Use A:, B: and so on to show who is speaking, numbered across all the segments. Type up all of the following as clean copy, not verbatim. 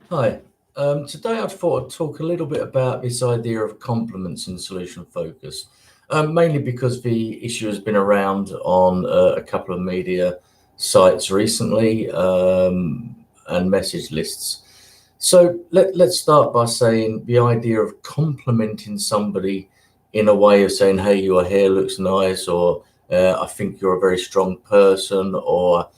A: Hi. Today I thought I'd talk a little bit about this idea of complements in solution focus, mainly because the issue has been around on a couple of media sites recently and message lists. So let's start by saying the idea of complimenting somebody in a way of saying, hey, your hair looks nice, or I think you're a very strong person, or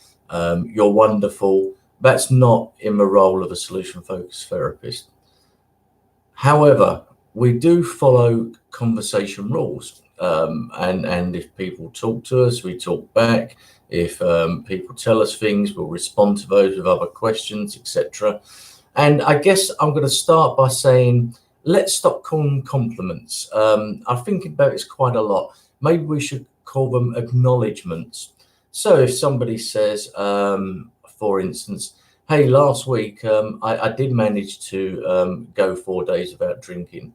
A: you're wonderful. That's not in the role of a solution focused therapist. However, we do follow conversation rules. And if people talk to us, we talk back. If people tell us things, we'll respond to those with other questions, etc. And I guess I'm going to start by saying, let's stop calling them compliments. I'm thinking about this quite a lot. Maybe we should call them acknowledgements. So if somebody says, for instance, hey, last week I did manage to go 4 days without drinking.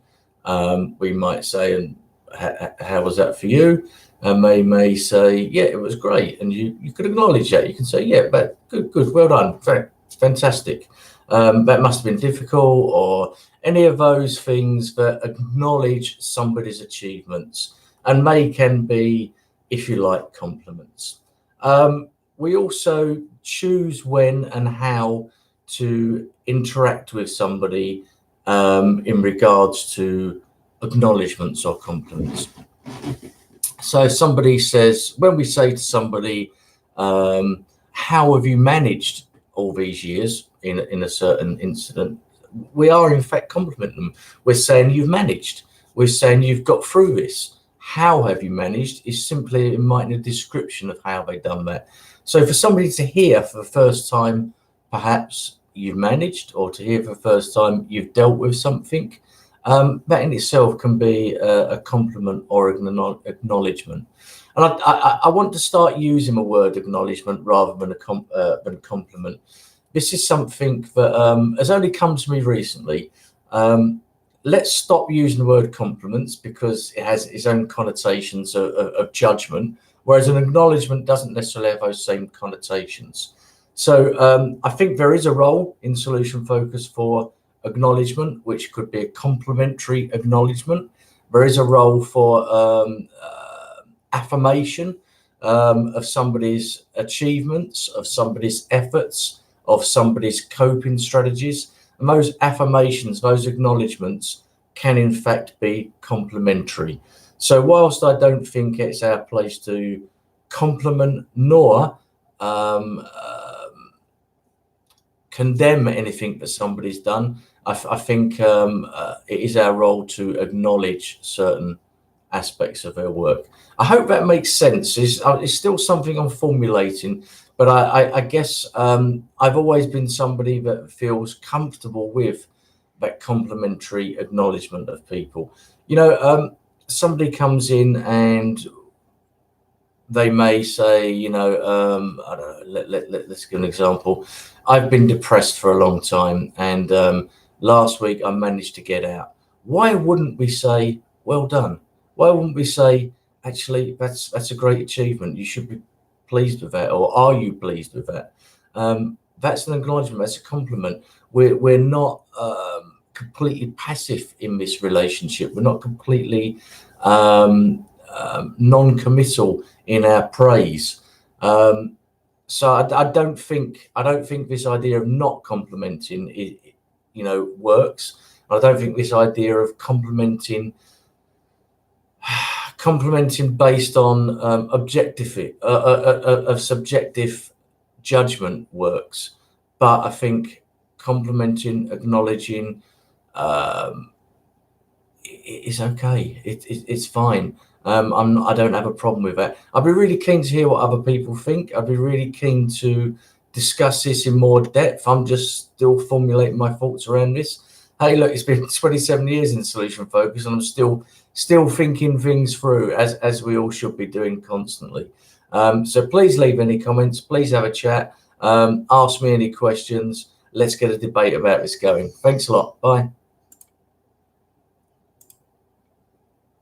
A: We might say, and how was that for you? And they may say, yeah, it was great. And you could acknowledge that. You can say, yeah, but good, well done, fantastic. That must have been difficult, or any of those things that acknowledge somebody's achievements and may can be, if you like, compliments. We also choose when and how to interact with somebody in regards to acknowledgements or compliments. So somebody says, when we say to somebody, how have you managed all these years in a certain incident, we are in fact complimenting them. We're saying you've managed. We're saying you've got through this. How have you managed is simply inviting a description of how they've done that. So for somebody to hear for the first time, perhaps you've managed, or to hear for the first time you've dealt with something, that in itself can be a compliment or an acknowledgement. And I want to start using the word acknowledgement rather than a compliment. This is something that has only come to me recently. Let's stop using the word compliments because it has its own connotations of judgment, whereas an acknowledgement doesn't necessarily have those same connotations. So I think there is a role in solution focus for acknowledgement, which could be a complimentary acknowledgement. There is a role for affirmation of somebody's achievements, of somebody's efforts, of somebody's coping strategies. And those affirmations, those acknowledgements can in fact be complimentary. So whilst I don't think it's our place to compliment nor condemn anything that somebody's done, I think it is our role to acknowledge certain aspects of their work. I hope that makes sense. It's still something I'm formulating, but I guess I've always been somebody that feels comfortable with that complimentary acknowledgement of people. Somebody comes in and they may say, I don't know, let's give an example. I've been depressed for a long time, and last week I managed to get out. Why wouldn't we say, well done? Why wouldn't we say, actually, that's a great achievement. You should be pleased with that, or are you pleased with that? That's an acknowledgement. That's a compliment. We're not completely passive in this relationship. We're not completely non-committal in our praise. So I don't think this idea of not complimenting works. I don't think this idea of complimenting based on of subjective judgment works. But I think complimenting, acknowledging is okay. It's fine. I don't have a problem with that. I'd be really keen to hear what other people think. I'd be really keen to discuss this in more depth. I'm just still formulating my thoughts around this. Hey, look, it's been 27 years in solution focus, and I'm still thinking things through, as we all should be doing constantly. So please leave any comments. Please have a chat. Ask me any questions. Let's get a debate about this going. Thanks a lot. Bye.